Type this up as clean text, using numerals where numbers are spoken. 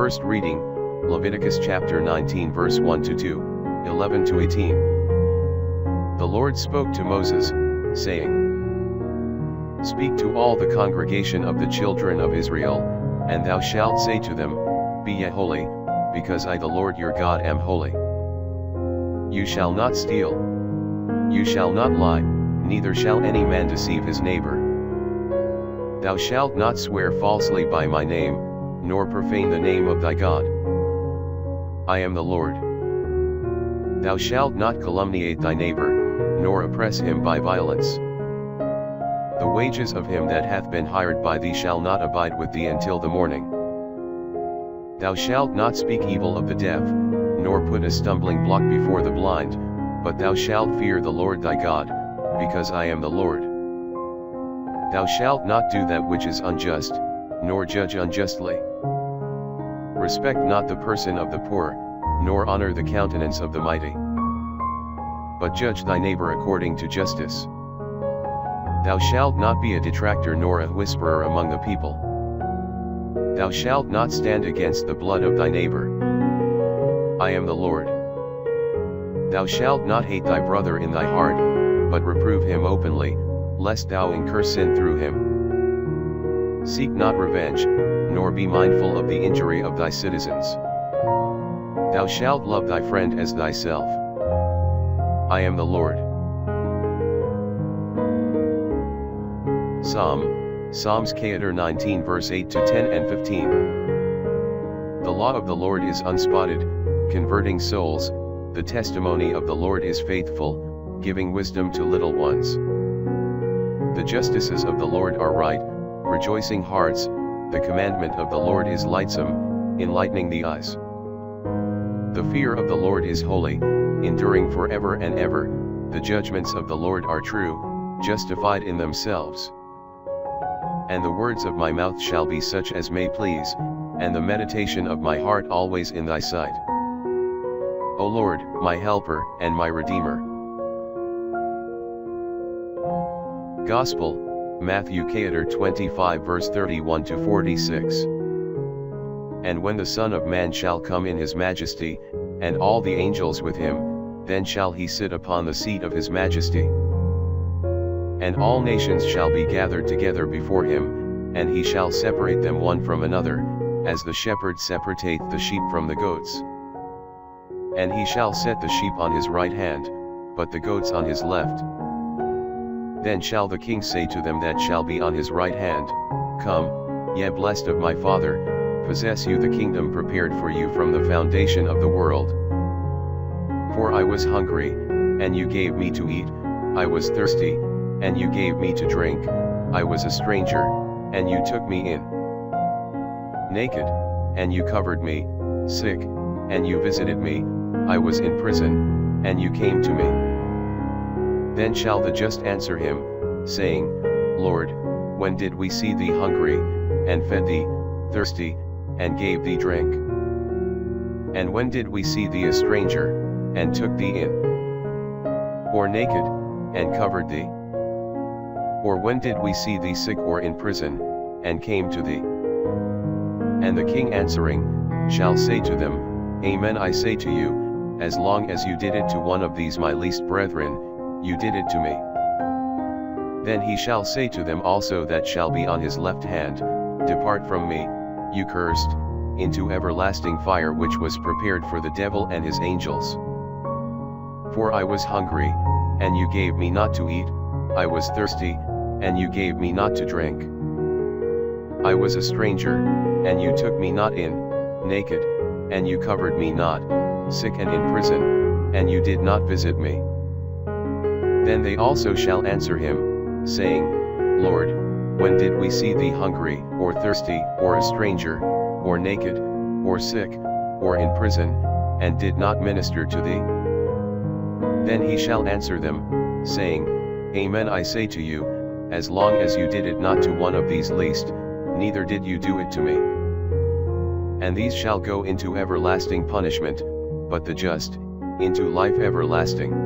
First reading, Leviticus chapter 19 verse 1 to 2, 11 to 18. The Lord spoke to Moses, saying, Speak to all the congregation of the children of Israel, and thou shalt say to them, Be ye holy, because I the Lord your God am holy. You shall not steal. You shall not lie, neither shall any man deceive his neighbor. Thou shalt not swear falsely by my name, nor profane the name of thy God. I am the Lord. Thou shalt not calumniate thy neighbor, nor oppress him by violence. The wages of him that hath been hired by thee shall not abide with thee until the morning. Thou shalt not speak evil of the deaf, nor put a stumbling block before the blind, but thou shalt fear the Lord thy God, because I am the Lord. Thou shalt not do that which is unjust, nor judge unjustly. Respect not the person of the poor, nor honor the countenance of the mighty. But judge thy neighbor according to justice. Thou shalt not be a detractor nor a whisperer among the people. Thou shalt not stand against the blood of thy neighbor. I am the Lord. Thou shalt not hate thy brother in thy heart, but reprove him openly, lest thou incur sin through him. Seek not revenge, nor be mindful of the injury of thy citizens. Thou shalt love thy friend as thyself. I am the Lord. Psalms chapter 19 verse 8 to 10 and 15. The law of the Lord is unspotted, converting souls. The testimony of the Lord is faithful, giving wisdom to little ones. The justices of the Lord are right, rejoicing hearts. The commandment of the Lord is lightsome, enlightening the eyes. The fear of the Lord is holy, enduring forever and ever. The judgments of the Lord are true, justified in themselves. And the words of my mouth shall be such as may please, and the meditation of my heart always in thy sight. O Lord, my helper, and my redeemer. Gospel, Matthew chapter 25 verse 31 to 46. And when the Son of Man shall come in his majesty, and all the angels with him, then shall he sit upon the seat of his majesty. And all nations shall be gathered together before him, and he shall separate them one from another, as the shepherd separateth the sheep from the goats. And he shall set the sheep on his right hand, but the goats on his left. Then shall the king say to them that shall be on his right hand, Come, ye blessed of my Father, possess you the kingdom prepared for you from the foundation of the world. For I was hungry, and you gave me to eat, I was thirsty, and you gave me to drink, I was a stranger, and you took me in. Naked, and you covered me, sick, and you visited me, I was in prison, and you came to me. Then shall the just answer him, saying, Lord, when did we see thee hungry, and fed thee, thirsty, and gave thee drink? And when did we see thee a stranger, and took thee in? Or naked, and covered thee? Or when did we see thee sick or in prison, and came to thee? And the king answering, shall say to them, Amen I say to you, as long as you did it to one of these my least brethren, you did it to me. Then he shall say to them also that shall be on his left hand, Depart from me, you cursed, into everlasting fire which was prepared for the devil and his angels. For I was hungry, and you gave me not to eat, I was thirsty, and you gave me not to drink. I was a stranger, and you took me not in, naked, and you covered me not, sick and in prison, and you did not visit me. Then they also shall answer him, saying, Lord, when did we see thee hungry, or thirsty, or a stranger, or naked, or sick, or in prison, and did not minister to thee? Then he shall answer them, saying, Amen I say to you, as long as you did it not to one of these least, neither did you do it to me. And these shall go into everlasting punishment, but the just, into life everlasting.